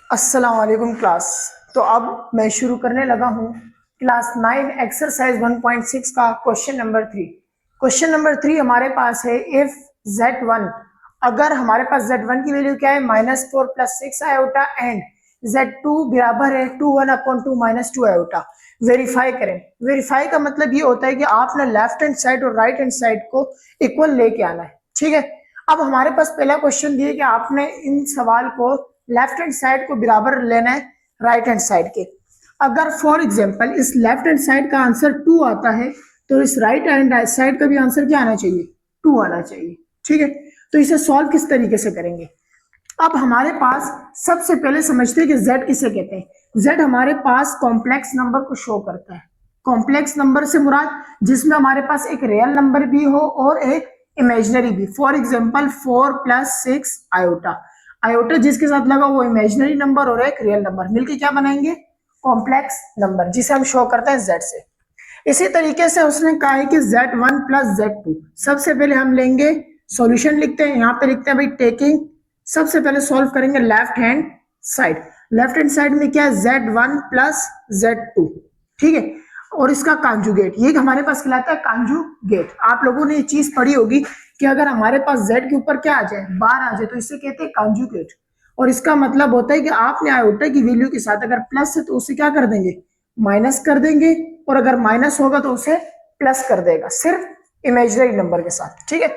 अस्सलाम वालेकुम क्लास। तो अब मैं शुरू करने लगा हूँ क्लास 9 एक्सरसाइज 1.6 का क्वेश्चन नंबर 3। क्वेश्चन नंबर 3 हमारे पास है इफ z1, अगर हमारे पास z1 की वैल्यू क्या है -4 + 6 आयोटा एंड z2 बराबर है 2 1/2 -2 आयोटा। वेरीफाई करें। वेरीफाई का मतलब ये होता है कि आपने लेफ्ट हैंड साइड और राइट हैंड साइड को इक्वल लेके आना है। ठीक है, अब हमारे पास पहला क्वेश्चन दिया कि आपने इन सवाल को लेफ्ट हैंड साइड को बराबर लेना है राइट हैंड साइड के। अगर फॉर एग्जांपल इस लेफ्ट हैंड साइड का आंसर 2 आता है तो इस राइट हैंड साइड का भी आंसर क्या आना चाहिए, 2 आना चाहिए। ठीक है, तो इसे सॉल्व किस तरीके से करेंगे। अब हमारे पास सबसे पहले समझते हैं कि z किसे कहते हैं। z हमारे पास कॉम्प्लेक्स नंबर को शो करता है। कॉम्प्लेक्स नंबर से मुराद जिसमें हमारे पास एक रियल नंबर भी हो और एक इमेजिनरी भी। For example 4 + 6 iota. आयोटा जिसके साथ लगा वो इमेजिनरी नंबर और एक रियल नंबर मिलके क्या बनाएंगे, कॉम्प्लेक्स नंबर, जिसे हम शो करते हैं z से। इसी तरीके से उसने कहा है कि z1 + z2। सबसे पहले हम लेंगे सॉल्यूशन, लिखते हैं यहाँ पे, लिखते हैं भाई टेकिंग, सबसे पहले सॉल्व करेंगे left hand side. Left hand side में क्या है, z1 + z2। ठीक है, और इसका कॉन्जुगेट, ये हमारे पास कहलाता है कॉन्जुगेट। आप लोगों ने ये चीज पढ़ी होगी कि अगर हमारे पास z के ऊपर क्या आ जाए, बार आ जाए, तो इसे कहते हैं कॉन्जुगेट। और इसका मतलब होता है कि आपने आयोटा की वैल्यू के साथ अगर प्लस है तो उसे क्या कर देंगे, माइनस कर देंगे, और अगर माइनस होगा तो उसे प्लस कर देगा, सिर्फ इमेजिनरी नंबर के साथ। ठीक है,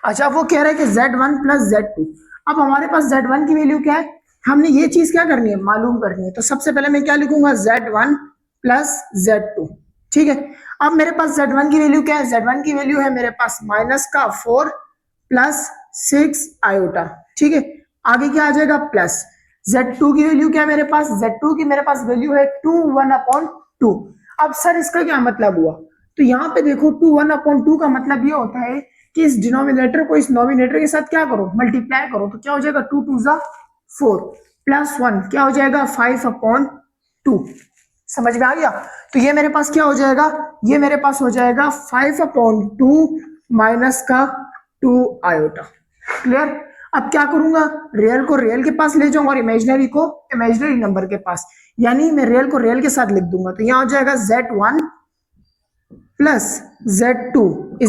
अच्छा वो कह रहा है कि z1 + z2। अब हमारे पास z1 की वैल्यू क्या है, हमने ये चीज क्या करनी है, मालूम करनी है। तो सबसे पहले मैं क्या लिखूंगा, z1 + z2। ठीक है, अब मेरे पास z1 की वैल्यू क्या है, z1 की वैल्यू है मेरे पास -4 + 6 आयोटा। ठीक है, आगे क्या आ जाएगा प्लस। z2 की वैल्यू क्या है मेरे पास, z2 की मेरे पास वैल्यू है 2 1/2। अब सर इसका क्या मतलब हुआ, तो यहाँ पे देखो 2 1/2 का मतलब ये होता है कि इस डिनोमिनेटर को इस नोमिनेटर के साथ क्या करो, मल्टीप्लाई करो। तो क्या हो जाएगा, 2 2 = 4 + 1 क्या हो जाएगा, 5/2। समझ में आ गया। तो ये मेरे पास क्या हो जाएगा, ये मेरे पास हो जाएगा 5/2 माइनस का 2 आयोटा। क्लियर। अब क्या करूंगा, रियल को रियल के पास ले जाऊंगा और इमेजिनरी को इमेजिनरी नंबर के पास, यानी मैं रियल को रियल के साथ लिख दूंगा। तो यहां हो जाएगा z1 + z2 =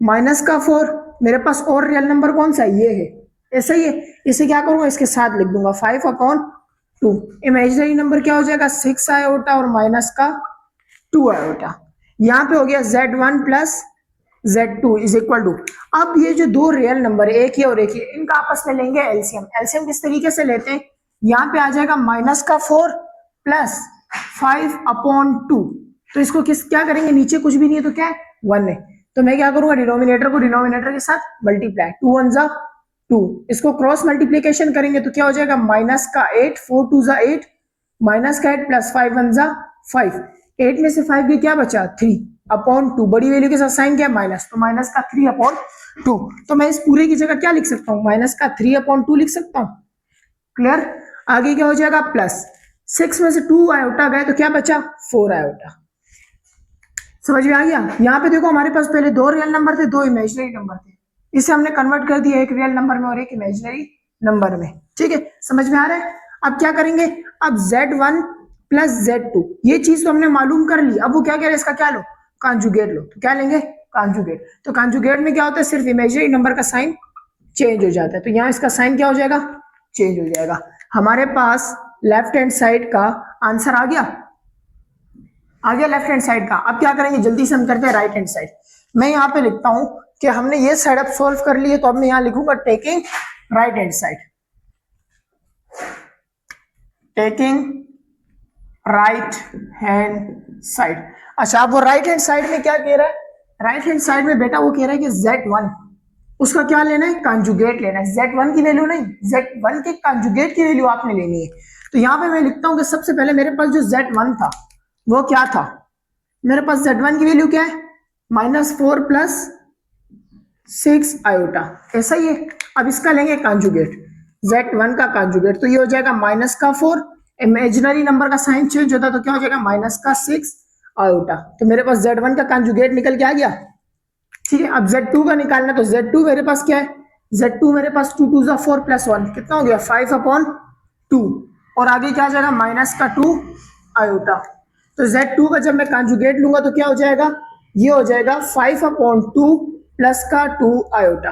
-4। मेरे पास और रियल नंबर कौन सा है, ये है, ऐसा ही है। इसे क्या करूंगा, इसके साथ लिख दूंगा 5/2। इमेजिनरी नंबर क्या हो जाएगा, 6 आयोटा और -2 आयोटा। यहाँ पे हो गया z1 + z2 = अब ये जो दो रियल नंबर है, एक ही और एक ही, इनका आपस में लेंगे एलसीएम। एलसीएम किस तरीके से लेते हैं, यहाँ पे आ जाएगा -4 + 5/2। तो इसको क्या करेंगे, नीचे कुछ भी नहीं है तो क्या है, 1 है। तो मैं क्या करूंगा, डिनोमिनेटर को डिनोमिनेटर के साथ मल्टीप्लाई, 2 1 = 2। इसको क्रॉस मल्टीप्लीकेशन करेंगे तो क्या हो जाएगा, -8 4 2 = 8, -8 + 5 1 = 5। 8 में से 5 क्या बचा, 3/2। बड़ी वैल्यू के साथ साइन क्या है, माइनस, तो -3/2। तो मैं इस पूरे की जगह क्या लिख सकता हूँ, -3/2 लिख सकता हूँ। क्लियर। आगे क्या हो जाएगा, प्लस 6 में से 2 आयोटा गए तो क्या बचा, 4 आयोटा। समझ में आ गया। यहाँ पे देखो हमारे पास पहले 2 रियल नंबर थे, 2 इमेजिनरी नंबर थे, इसे हमने कन्वर्ट कर दिया एक रियल नंबर में और एक इमेजिनरी नंबर में। ठीक है, समझ में आ रहा है। अब क्या करेंगे, अब z1 + z2, ये चीज तो हमने मालूम कर ली। अब वो क्या कह रहे हैं, इसका क्या लो, कॉन्जुगेट लो। तो क्या लेंगे, कॉन्जुगेट। तो कॉन्जुगेट में क्या होता है, सिर्फ इमेजिनरी नंबर का साइन चेंज हो जाता है। तो यहाँ इसका साइन क्या हो जाएगा, चेंज हो जाएगा। हमारे पास लेफ्ट हैंड साइड का आंसर आ गया, लेफ्ट हैंड साइड का। अब क्या करेंगे, जल्दी से हम करते हैं राइट हैंड साइड। मैं यहाँ पे लिखता हूं कि हमने ये साइड अब सॉल्व कर ली है, तो अब मैं यहाँ लिखूंगा taking right hand side. Taking right hand side. अच्छा, अब वो राइट हैंड साइड में क्या कह रहा है, राइट हैंड साइड में बेटा वो कह रहा है कि z1, उसका क्या लेना है, कॉन्जुगेट लेना है। z1 की वैल्यू नहीं, z1 के कॉन्जुगेट की वैल्यू आपने लेनी है। तो यहाँ पे मैं लिखता हूं कि सबसे पहले मेरे पास जो z1 था वो क्या था, मेरे पास z1 की वैल्यू क्या है, -4 + 6 आयोटा, ऐसा ही है। अब इसका लेंगे कॉन्जुगेट, z1 का कॉन्जुगेट, तो ये हो जाएगा -4, इमेजिनरी नंबर का साइन चेंज होता तो क्या हो जाएगा, -6 आयोटा। तो मेरे पास z1 का कॉन्जुगेट निकल के आ गया। ठीक है, अब z2 का निकालना, तो z2 मेरे पास क्या है, z2 मेरे पास 2 2 = 4 + 1 कितना हो गया, 5/2। और आगे क्या आ जाएगा माइनस का 2 आयोटा। तो Z2 का जब मैं कॉन्जुगेट लूंगा तो क्या हो जाएगा, ये हो जाएगा 5/2 प्लस का 2 आयोटा।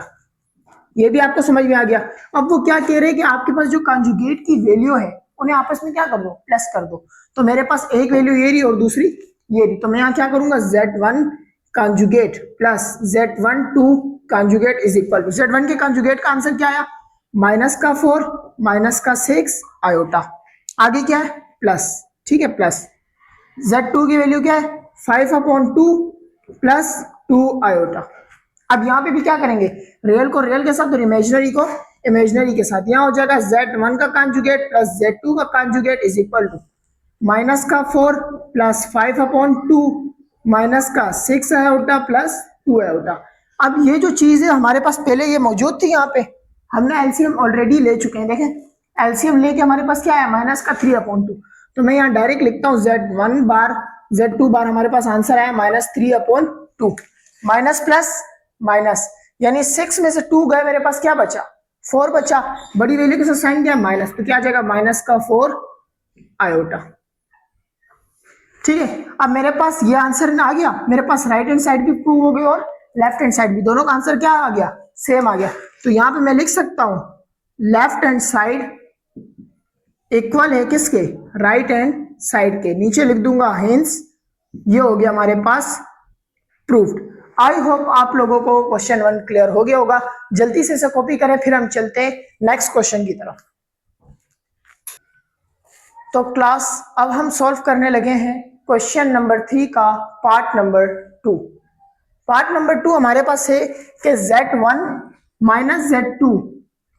ये भी आपको समझ में आ गया। अब वो क्या कह रहे हैं कि आपके पास जो कॉन्जुगेट की वैल्यू है उन्हें आपस में क्या कर दो, प्लस कर दो। तो मेरे पास एक वैल्यू ये रही और दूसरी ये रही, तो मैं यहाँ क्या करूंगा Z1 conjugate plus Z12 conjugate is equal to Z1 के कॉन्जुगेट का आंसर क्या आया, माइनस का 4 माइनस का 6 आयोटा। आगे क्या है प्लस, ठीक है प्लस। Z2 की वैल्यू क्या है 5/2 प्लस 2 आयोटा। अब यहाँ पे भी क्या करेंगे, रियल को रियल के साथ और इमेजिनरी को इमेजिनरी के साथ। यहाँ हो जाएगा Z1 का कॉन्जुगेट प्लस Z2 का conjugate is equal to minus का 4 प्लस 5/2 माइनस का 6 आयोटा प्लस 2 आयोटा। अब ये जो चीज है हमारे पास पहले ये मौजूद थी, यहाँ पे हमने एलसीएम ऑलरेडी ले चुके हैं। देखें एलसीएम लेके हमारे पास क्या है माइनस का 3/2। तो मैं यहाँ डायरेक्ट लिखता हूँ Z1 बार Z2 बार, हमारे पास आंसर आया -3/2 माइनस प्लस माइनस, यानी 6 में से 2 गए, मेरे पास क्या बचा 4 बचा। बड़ी वैल्यू के साथ साइन क्या है माइनस, तो क्या आ जाएगा माइनस का 4 आयोटा। ठीक है, अब मेरे पास ये आंसर आ गया, मेरे पास राइट हैंड साइड भी प्रूव हो गई और लेफ्ट हैंड साइड भी, दोनों का आंसर क्या आ गया सेम आ गया। तो यहां पे मैं लिख सकता हूं लेफ्ट हैंड साइड इक्वल है किसके, राइट हैंड साइड के। नीचे लिख दूंगा हेंस, ये हो गया हमारे पास प्रूव्ड। आई होप आप लोगों को क्वेश्चन 1 क्लियर हो गया होगा। जल्दी से इसे कॉपी करें, फिर हम चलते हैं नेक्स्ट क्वेश्चन की तरफ। तो क्लास अब हम सॉल्व करने लगे हैं क्वेश्चन नंबर 3 का पार्ट नंबर 2। पार्ट नंबर 2 हमारे पास है कि Z1 माइनस Z2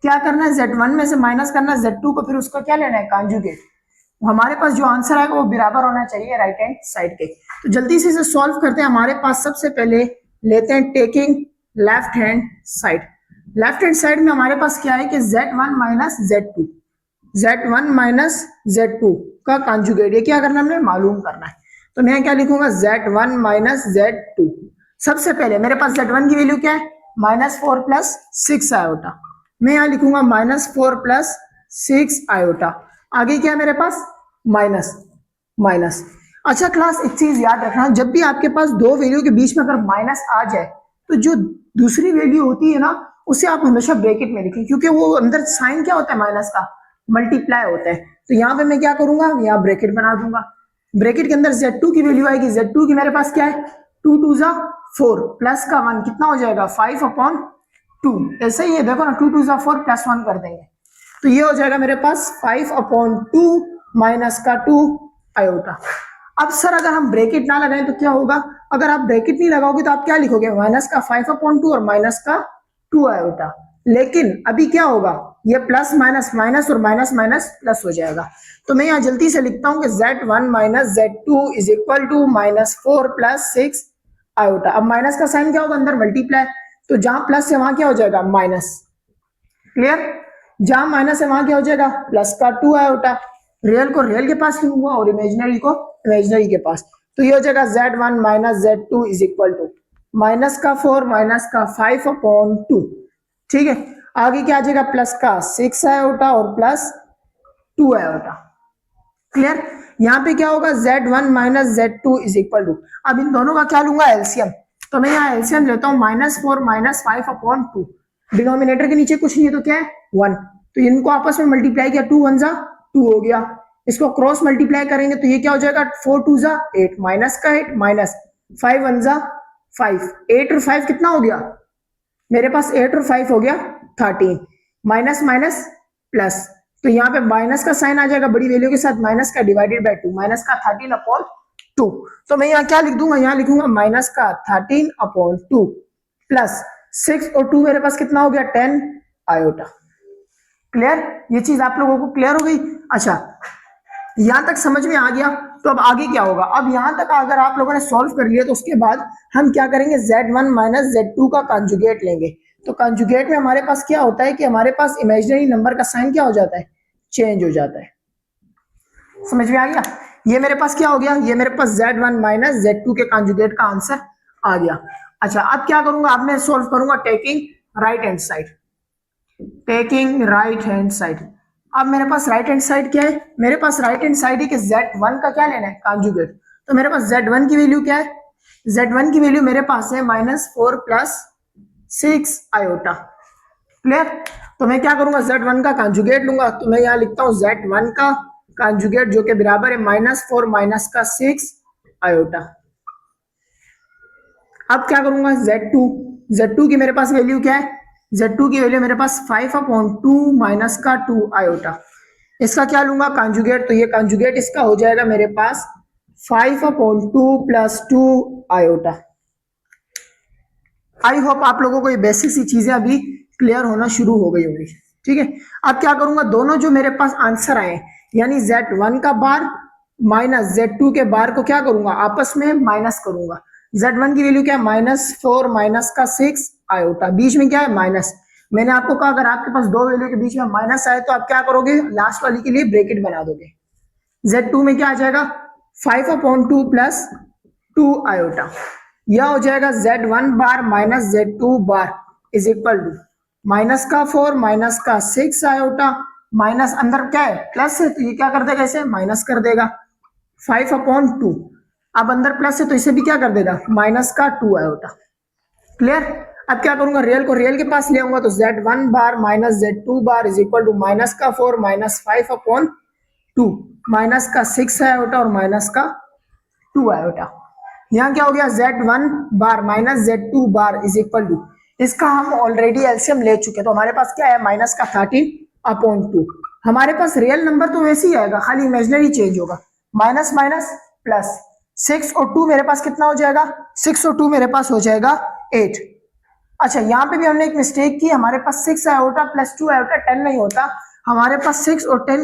क्या करना है, Z1 में से माइनस करना है Z2 को, फिर उसको क्या लेना है कॉन्जुगेट। हमारे पास जो आंसर आएगा वो बराबर होना चाहिए राइट हैंड साइड के। तो जल्दी से इसे सॉल्व करते हैं। हमारे पास सबसे पहले लेते हैं taking left hand side. Left hand side में हमारे पास क्या है कि Z1 minus Z2, Z1 minus Z2 का कॉन्जुगेट, ये क्या करना है हमें मालूम करना है। तो मैं क्या लिखूंगा Z1 माइनस Z2। सबसे पहले मेरे पास Z1 की वैल्यू क्या है -4 प्लस 6 आयोटा, मैं यहाँ लिखूंगा -4 प्लस 6 आयोटा। आगे क्या है मेरे पास माइनस माइनस। अच्छा क्लास एक चीज याद रखना, जब भी आपके पास दो वैल्यू के बीच में अगर माइनस आ जाए तो जो दूसरी वैल्यू होती है ना उसे आप हमेशा ब्रैकेट में लिखें, क्योंकि वो अंदर साइन क्या होता है माइनस का मल्टीप्लाई होता है। तो यहाँ पे मैं क्या करूंगा, यहाँ ब्रैकेट बना दूंगा। ब्रैकेट के अंदर Z2 की वैल्यू आएगी, Z2 की मेरे पास क्या है 2 2 जा 4 प्लस का 1 कितना हो जाएगा 5/2। ऐसे ही है देखो ना 2 2 जा 4 प्लस 1 कर देंगे, तो ये हो जाएगा मेरे पास 5/2 माइनस का 2 आयोटा। अब सर अगर हम ब्रैकेट ना लगाएं तो क्या होगा, अगर आप ब्रैकेट नहीं लगाओगे तो आप क्या लिखोगे माइनस का 5/2 और माइनस का 2 आयोटा। लेकिन अभी क्या होगा, ये प्लस माइनस माइनस और माइनस माइनस प्लस हो जाएगा। तो मैं यहाँ जल्दी से लिखता हूं कि Z1 minus Z2 is equal to -4 plus 6 iota. अब माइनस का साइन क्या होगा अंदर मल्टीप्लाई, तो जहां प्लस है वहां क्या हो जाएगा माइनस, क्लियर। जहां माइनस है वहां क्या हो जाएगा प्लस का 2 आयोटा। रियल को रियल के पास लूंगा और इमेजिनरी को इमेजिनरी के पास, तो ये हो जाएगा Z1 minus Z2 is equal to minus का 4 माइनस का 5/2। ठीक है, आगे क्या आ जाएगा प्लस का 6 आयोटा और प्लस 2 आयोटा, क्लियर। यहाँ पे क्या होगा Z1 minus Z2 is equal to, अब इन दोनों का क्या लूंगा एलसीएम, तो मैं यहाँ एलसीएम लेता हूँ -4 माइनस 5/2। डिनोमिनेटर के नीचे कुछ नहीं है तो क्या है 1, तो इनको आपस में मल्टीप्लाई किया 2 1 जा 2 हो गया। इसको क्रॉस मल्टीप्लाई करेंगे तो ये क्या हो जाएगा 4 2 जा 8 माइनस का 8 माइनस 5 1 जा 5, 8 और 5 कितना हो गया मेरे पास 8 और 5 हो गया 13, माइनस माइनस प्लस, तो यहाँ पे माइनस का साइन आ जाएगा बड़ी वैल्यू के साथ, माइनस का डिवाइडेड बाय 2 माइनस का 13/2। तो मैं यहाँ क्या लिख दूंगा, यहाँ लिखूंगा माइनस का 13/2 प्लस 6 और 2 मेरे पास कितना हो गया 10 आयोटा, क्लियर। ये चीज आप लोगों को क्लियर हो गई। अच्छा यहां तक समझ में आ गया, तो अब आगे क्या होगा, अब यहां तक अगर आप लोगों ने सॉल्व कर लिया तो उसके बाद हम क्या करेंगे Z1 माइनस Z2 का कॉन्जुगेट लेंगे। तो कॉन्जुगेट में हमारे पास क्या होता है कि हमारे पास इमेजिनरी नंबर का साइन क्या हो जाता है चेंज हो जाता है, समझ में आ गया। ये मेरे पास क्या हो गया, ये मेरे पास Z1 माइनस Z2 के कॉन्जुगेट का आंसर आ गया। अच्छा अब क्या करूंगा, अब मैं सॉल्व करूंगा taking right hand side, taking right hand side. अब मेरे पास राइट हैंड साइड क्या है, मेरे पास राइट हैंड साइड है कि Z1 का क्या लेना है, कॉन्जुगेट। तो मेरे पास Z1 की वैल्यू क्या है, Z1 की वैल्यू मेरे पास है -4 + 6 आयोटा। क्लियर। तो मैं क्या करूंगा, Z1 का कॉन्जुगेट लूंगा। तो मैं यहाँ लिखता हूँ Z1 का कॉन्जुगेट जो कि बराबर है -4 - 6 आयोटा। अब क्या करूंगा, Z2 की मेरे पास वैल्यू क्या है, Z2 की वैल्यू मेरे पास 5/2 - 2 आयोटा। इसका क्या लूंगा, कॉन्जुगेट। तो ये कॉन्जुगेट इसका हो जाएगा मेरे पास 5/2 + 2 आयोटा। आई होप आप लोगों को ये बेसिक सी चीजें अभी क्लियर होना शुरू हो गई होंगी। ठीक है। अब क्या करूंगा, दोनों जो मेरे पास आंसर आए यानी Z1 का बार माइनस Z2 के बार को क्या करूंगा, आपस में माइनस करूंगा। Z1 की वैल्यू क्या है, -4 - 6 आयोटा, बीच में क्या है माइनस। मैंने आपको कहा अगर आपके पास दो वैल्यू के बीच में माइनस आए तो आप क्या करोगे, लास्ट वाली के लिए ब्रैकेट बना दोगे। Z2 में क्या आ जाएगा, 5/2 + 2 आयोटा। यह हो जाएगा Z1 bar - Z2 bar is equal to -4 - 6 iota, minus अंदर क्या है प्लस है तो ये क्या कर देगा, इसे माइनस कर देगा 5/2। अब अंदर प्लस है तो इसे भी क्या कर देगा, -2 आयोटा। क्लियर। अब क्या करूंगा, रियल को रियल के पास ले आऊंगा तो Z1 bar - Z2 bar is equal to -4 - 5/2 -6 iota और -2 आयोटा। यहाँ क्या हो गया, Z1 bar - Z2 bar is equal to, इसका हम ऑलरेडी एलसीएम ले चुके हैं तो हमारे पास क्या है -13/2। हमारे पास रियल नंबर तो वैसे ही आएगा, खाली इमेजिनरी चेंज होगा, माइनस माइनस प्लस। 6 और 2 मेरे पास कितना हो जाएगा, 6 और 2 मेरे पास हो जाएगा 8। अच्छा यहाँ पे भी हमने एक मिस्टेक की, हमारे पास 6 आयोटा + 2 आयोटा 10 नहीं होता, हमारे पास 6 और 10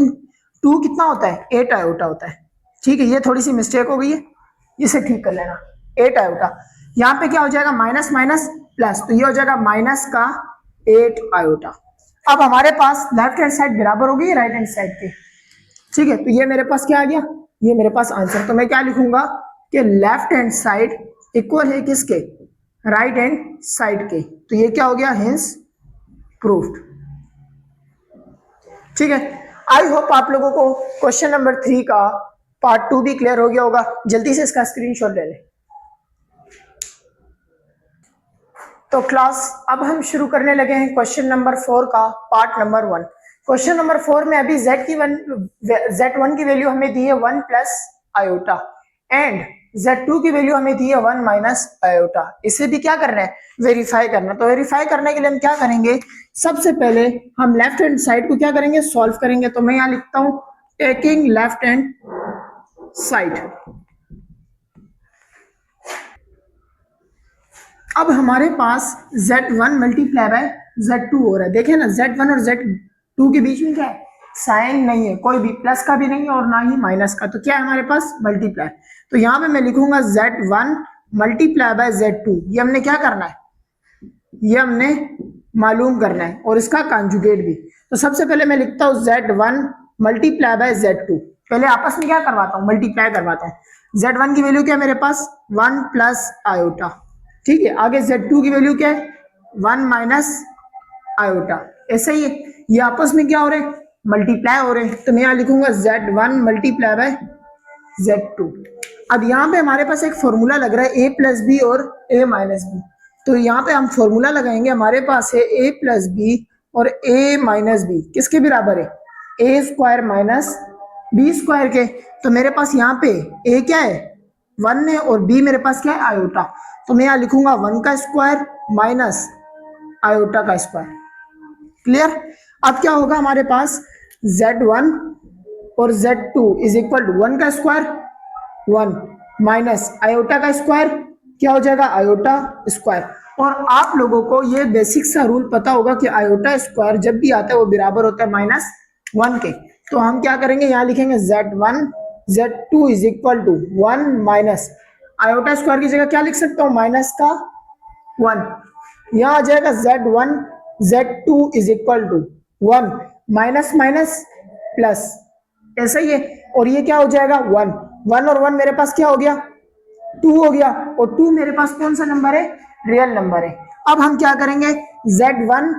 2 कितना होता है, 8 आयोटा होता है। ठीक है, ये थोड़ी सी मिस्टेक हो गई है, इसे ठीक कर लेना। 8 आयोटा, यहाँ पे क्या हो जाएगा माइनस माइनस प्लस, तो ये हो जाएगा -8 आयोटा। अब हमारे पास लेफ्ट हैंड साइड बराबर होगी राइट हैंड साइड के। ठीक है, तो ये मेरे पास क्या आ गया, ये मेरे पास आंसर। तो मैं क्या लिखूंगा कि लेफ्ट हैंड साइड इक्वल है किसके, राइट हैंड साइड के। तो ये क्या हो गया, हेंस प्रूव्ड। ठीक है, आई होप आप लोगों को क्वेश्चन नंबर 3 का पार्ट 2 भी क्लियर हो गया होगा। जल्दी से इसका स्क्रीनशॉट ले लें। तो क्लास अब हम शुरू करने लगे हैं क्वेश्चन नंबर 4 का पार्ट नंबर 1। क्वेश्चन नंबर 4 में अभी Z1 की वैल्यू हमें दी है 1 + आयोटा एंड Z2 की वैल्यू हमें दी है 1 - आयोटा। इसे भी क्या करना है, वेरीफाई करना। तो वेरीफाई करने के लिए हम क्या करेंगे, सबसे पहले हम लेफ्ट हैंड साइड को क्या करेंगे, सॉल्व करेंगे। तो मैं यहाँ लिखता हूं टेकिंग लेफ्ट हैंड साइड। अब हमारे पास Z1 × Z2 हो रहा है। देखें ना, Z1 और Z2 के बीच में क्या है, साइन नहीं है, कोई भी प्लस का भी नहीं है और ना ही माइनस का, तो क्या है हमारे पास मल्टीप्लाई। तो यहां पे मैं लिखूंगा Z1 × Z2। ये हमने क्या करना है, ये हमने मालूम करना है और इसका कॉन्जुगेट भी। तो सबसे पहले मैं लिखता हूं Z1 × Z2। पहले आपस में क्या करवाता हूं, मल्टीप्लाई करवाता हूं। Z1 की वैल्यू क्या है मेरे पास, 1 + आयोटा। ठीक है, आगे Z2 की वैल्यू क्या है, 1 - आयोटा। ऐसे ही ये आपस में क्या हो रहे हैं, मल्टीप्लाई हो रहे हैं। तो मैं यहाँ लिखूंगा Z1 × Z2। अब यहाँ पे हमारे पास एक फॉर्मूला लग रहा है a + b और a - b। तो यहाँ पे हम फॉर्मूला लगाएंगे, हमारे पास है a + b और a - b किसके बराबर है, a² - b² के। तो मेरे पास यहाँ पे a क्या है, 1 है और b मेरे पास क्या है, आयोटा। तो मैं यहाँ लिखूंगा 1 का स्क्वायर माइनस आयोटा का स्क्वायर। क्लियर। अब क्या होगा हमारे पास, Z1 और Z2 इज इक्वल टू 1 का स्क्वायर 1 माइनस आयोटा का स्क्वायर क्या हो जाएगा, आयोटा स्क्वायर। और आप लोगों को ये बेसिक सा रूल पता होगा कि आयोटा स्क्वायर जब भी आता है वो बराबर होता है -1 के। तो हम क्या करेंगे, यहाँ लिखेंगे Z1 Z2 is equal to 1 minus iota square की जगह क्या लिख सकता हूँ, -1। यहां आ जाएगा Z1 Z2 is equal to 1 minus minus plus, ऐसा ही है। और ये क्या हो जाएगा 1 1 और 1 मेरे पास क्या हो गया, 2 हो गया। और 2 मेरे पास कौन सा नंबर है, रियल नंबर है। अब हम क्या करेंगे, Z1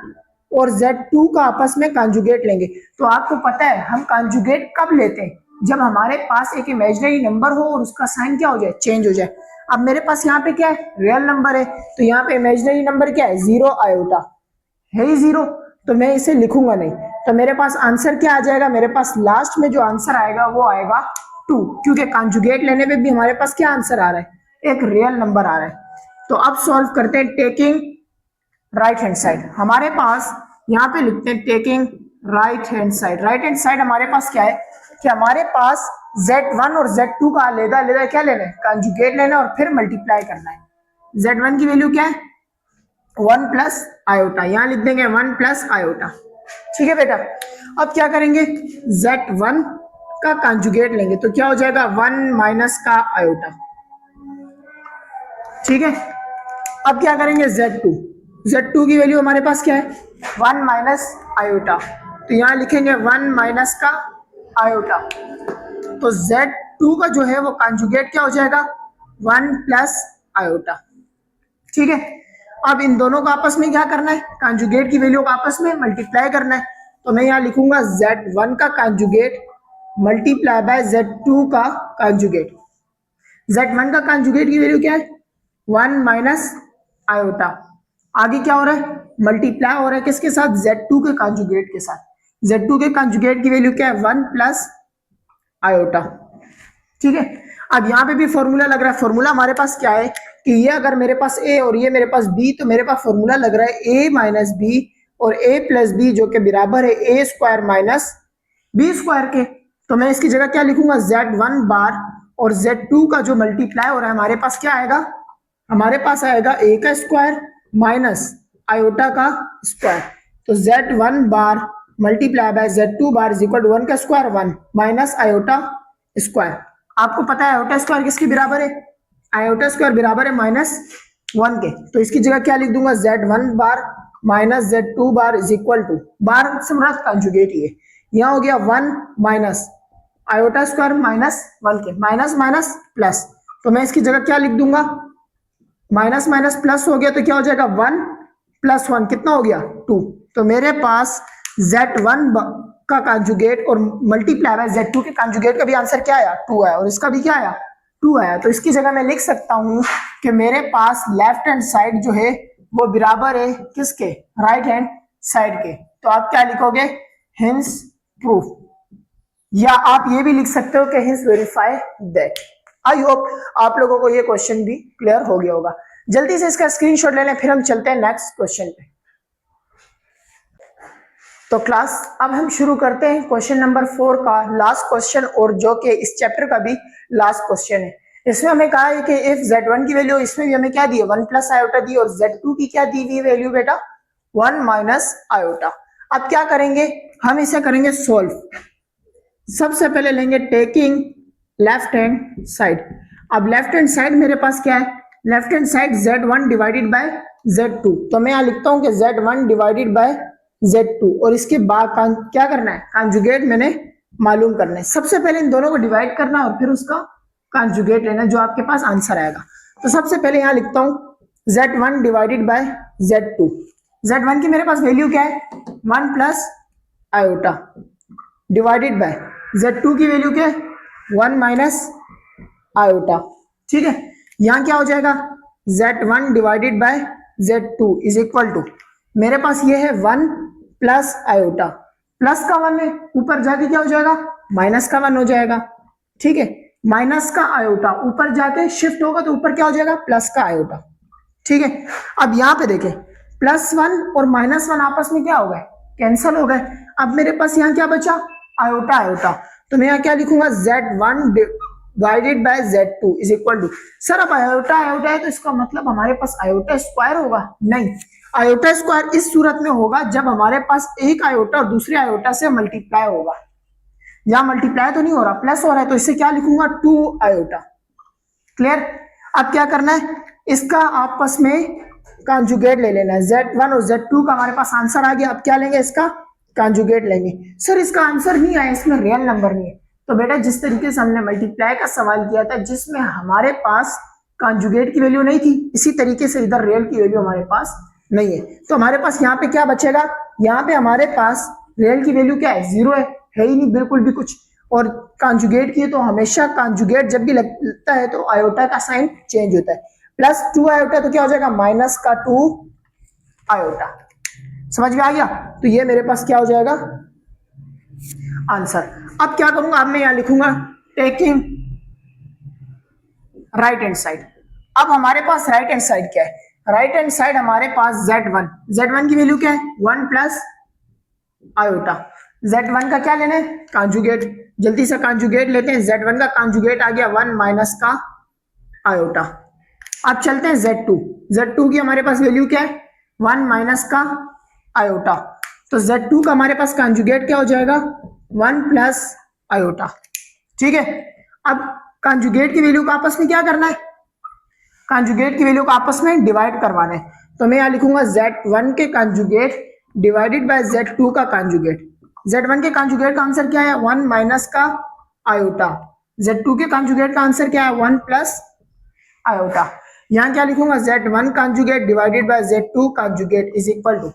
और Z2 का आपस में कंजुगेट लेंगे। तो आपको पता है हम कंजुगेट कब लेते हैं, जब हमारे पास एक इमेजिनरी नंबर हो और उसका साइन क्या हो जाए, चेंज हो जाए। अब मेरे पास यहाँ पे क्या है, रियल नंबर है, तो यहाँ पे इमेजिनरी नंबर क्या है, 0 आयोटा है ही 0, तो मैं इसे लिखूंगा नहीं। तो मेरे पास आंसर क्या आ जाएगा, मेरे पास लास्ट में जो आंसर आएगा वो आएगा 2, क्योंकि कंजुगेट लेने पे भी हमारे पास क्या आंसर आ रहा है, एक रियल नंबर आ रहा है। तो अब सॉल्व करते हैं टेकिंग राइट हैंड साइड। हमारे पास यहाँ पे लिखते हैं taking right hand side. Right hand side हमारे पास क्या है कि हमारे पास Z1 और Z2 का अलग-अलग क्या लेना है, कंजुगेट लेना है और फिर मल्टीप्लाई करना है। Z1 की वैल्यू क्या है, 1 प्लस आयोटा, यहां लिख देंगे 1 प्लस आयोटा। ठीक है बेटा, अब क्या करेंगे, Z1 का कंजुगेट लेंगे तो क्या हो जाएगा, 1 माइनस का आयोटा। ठीक है, अब क्या करेंगे, Z2 की वैल्यू हमारे पास क्या है, 1 माइनस आयोटा, तो यहां लिखेंगे 1 माइनस का आयोटा। तो Z2 का जो है वो कंजुगेट क्या हो जाएगा, 1 प्लस आयोटा। ठीक है, अब इन दोनों को आपस में क्या करना है, कंजुगेट की वैल्यू को आपस में मल्टीप्लाई करना है। तो मैं यहां लिखूंगा Z1 का कंजुगेट मल्टीप्लाई बाय Z2 का कंजुगेट। Z1 का कंजुगेट की वैल्यू क्या है, 1 माइनस आयोटा। आगे क्या हो रहा है, मल्टीप्लाई हो रहा है किसके साथ, Z2 के कंजुगेट के साथ। Z2 के कंजुगेट की वैल्यू क्या है, 1 प्लस आयोटा। ठीक है, अब यहाँ पे भी फॉर्मूला लग रहा है। फॉर्मूला हमारे पास क्या है कि ये अगर मेरे पास A और ये मेरे पास B, तो मेरे पास फॉर्मूला लग रहा है A माइनस बी और A प्लस बी जो कि बराबर है A square minus B square के। तो मैं इसकी जगह क्या लिखूंगा, Z1 बार और Z2 का जो मल्टीप्लाई हो रहा है हमारे पास क्या आएगा, हमारे पास आएगा A का स्क्वायर माइनस आयोटा का स्क्वायर। तो Z1 bar multiply by Z2 bar is equal to 1 का स्क्वायर 1 माइनस आयोटा स्क्वायर। आपको पता है आयोटा स्क्वायर किसके बराबर है, आयोटा स्क्वायर बराबर है -1 के। तो इसकी जगह क्या लिख दूंगा, Z1 bar minus Z2 bar is equal to, bar से मुराद कंजुगेट ही है, यहाँ हो गया 1 माइनस आयोटा स्क्वायर -1 के, माइनस माइनस प्लस। तो मैं इसकी जगह क्या लिख दूंगा, माइनस माइनस प्लस हो गया तो क्या हो जाएगा, 1 प्लस 1 कितना हो गया, 2। तो मेरे पास Z1 का कंजुगेट और मल्टीप्लाई बाय Z2 के कंजुगेट का भी आंसर क्या आया, 2 आया, और इसका भी क्या आया, 2 आया। तो इसकी जगह मैं लिख सकता हूं कि मेरे पास लेफ्ट हैंड साइड जो है वो बराबर है किसके, राइट हैंड साइड के। तो आप क्या लिखोगे, हिंस प्रूफ, या आप ये भी लिख सकते हो कि hints verify that. I hope आप लोगों को ये क्वेश्चन भी क्लियर हो गया होगा। जल्दी से इसका स्क्रीनशॉट ले लें, फिर हम चलते हैं नेक्स्ट क्वेश्चन पे। तो क्लास अब हम शुरू करते हैं क्वेश्चन नंबर 4 का लास्ट क्वेश्चन, और जो कि इस चैप्टर का भी लास्ट क्वेश्चन है। इसमें हमें कहा है कि इफ Z1 की वैल्यू, इसमें भी हमें क्या दी है, 1 प्लस आयोटा दी, और Z2 की क्या दी हुई वैल्यू बेटा, 1 माइनस आयोटा। अब क्या करेंगे, हम इसे करेंगे सोल्व। सबसे पहले लेंगे टेकिंग लेफ्ट हैंड साइड। अब लेफ्ट हैंड साइड मेरे पास क्या है, left hand side Z1 divided by Z2। तो मैं यहां लिखता हूं कि Z1 डिवाइडेड बाय Z2, और इसके बाद क्या करना है, कंजुगेट मैंने मालूम करना है। सबसे पहले इन दोनों को डिवाइड करना और फिर उसका कंजुगेट लेना, जो आपके पास आंसर आएगा। तो सबसे पहले यहां लिखता हूं Z1 divided by Z2। Z1 की मेरे पास वैल्यू क्या है, 1 plus iota divided by Z2 की वैल्यू क्या है, 1 माइनस आयोटा। ठीक है, यहां क्या हो जाएगा, Z1 divided by Z2 is equal to, मेरे पास ये है 1 प्लस आयोटा, प्लस का 1 है, ऊपर जाके क्या हो जाएगा, माइनस का 1 हो जाएगा। ठीक है, माइनस का आयोटा ऊपर जाके शिफ्ट होगा तो ऊपर क्या हो जाएगा, प्लस का आयोटा। ठीक है, अब यहां पे देखें, +1 और -1 आपस में क्या हो गए, कैंसिल हो गए। अब मेरे पास यहाँ क्या बचा, आयोटा आयोटा। तो मैं यहाँ क्या लिखूंगा, Z1 divided by Z2 is equal to, sir अब आयोटा आयोटा है तो इसका मतलब हमारे पास आयोटा स्क्वायर होगा, नहीं, आयोटा स्क्वायर इस सूरत में होगा जब हमारे पास एक आयोटा और दूसरे आयोटा से मल्टीप्लाई होगा। यहां मल्टीप्लाई तो नहीं हो रहा, प्लस हो रहा है, तो इसे क्या लिखूंगा, 2 आयोटा। क्लियर। अब क्या करना है, इसका आपस में कंजुगेट ले लेना है। Z1 और Z2 का हमारे पास आंसर आ गया। अब क्या लेंगे, इसका कंजुगेट लेंगे। सर इसका आंसर नहीं आया, इसमें रियल नंबर नहीं है। तो बेटा जिस तरीके से हमने मल्टीप्लाई का सवाल किया था जिसमें हमारे पास कंजुगेट की वैल्यू नहीं थी, इसी तरीके से इधर रियल की वैल्यू हमारे पास नहीं है। तो हमारे पास यहाँ पे क्या बचेगा, यहाँ पे हमारे पास रियल की वैल्यू क्या है, 0 है ही नहीं बिल्कुल भी कुछ। और कॉन्जुगेट की तो हमेशा कॉन्जुगेट जब भी लगता है तो आयोटा का साइन चेंज होता है, प्लस 2 आयोटा तो क्या हो जाएगा माइनस का 2 आयोटा। समझ में आ गया? तो ये मेरे पास क्या हो जाएगा आंसर। अब क्या करूंगा, अब मैं यहां लिखूंगा टेकिंग राइट हैंड साइड। अब हमारे पास राइट हैंड साइड क्या है, राइट हैंड साइड हमारे पास z1 की वैल्यू क्या है 1 प्लस आयोटा। z1 का क्या लेना है कॉन्जुगेट, जल्दी से कॉन्जुगेट लेते हैं। z1 का कॉन्जुगेट आ गया 1 माइनस का आयोटा। अब चलते हैं z2 की हमारे पास वैल्यू क्या है 1 माइनस का आयोटा। तो z2 का हमारे पास कॉन्जुगेट क्या हो जाएगा 1 प्लस आयोटा। ठीक है, अब कॉन्जुगेट की वैल्यू को आपस में क्या करना है, कॉन्जुगेट की वैल्यू को आपस में डिवाइड करवाना है। तो मैं यहां लिखूंगा z1 के कॉन्जुगेट डिवाइडेड बाय z2 का कॉन्जुगेट। z1 के कॉन्जुगेट का आंसर क्या है 1 माइनस का आयोटा, z2 के कॉन्जुगेट का आंसर क्या है 1 प्लस आयोटा। यहां क्या लिखूंगा z1 conjugate divided by z2 conjugate is equal to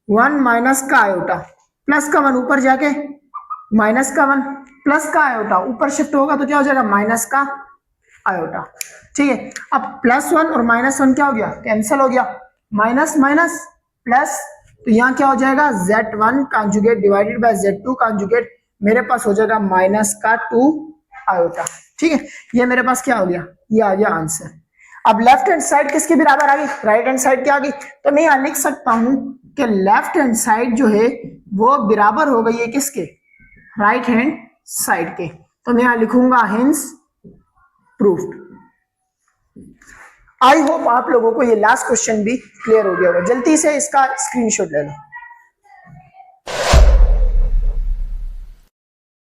1 minus का आयोटा प्लस का 1 ऊपर जाके माइनस का 1 प्लस का आयोटा ऊपर शिफ्ट होगा तो क्या हो जाएगा माइनस का आयोटा। ठीक है, अब +1 और -1 क्या हो गया कैंसिल हो गया, माइनस माइनस प्लस, तो यहाँ क्या हो जाएगा z1 conjugate divided by z2 conjugate मेरे पास हो जाएगा माइनस का 2 आयोटा। ठीक है, ये मेरे पास क्या हो गया, ये आ गया आंसर। अब लेफ्ट हैंड साइड किसके बराबर आ गई, राइट हैंड साइड क्या आ गई। तो मैं यहाँ लिख सकता हूं कि लेफ्ट हैंड साइड जो है वो बराबर हो गई है किसके, राइट हैंड साइड के। तो मैं यहाँ लिखूंगा हेंस प्रूव्ड। आई होप आप लोगों को ये लास्ट क्वेश्चन भी क्लियर हो गया होगा। जल्दी से इसका स्क्रीनशॉट ले लो।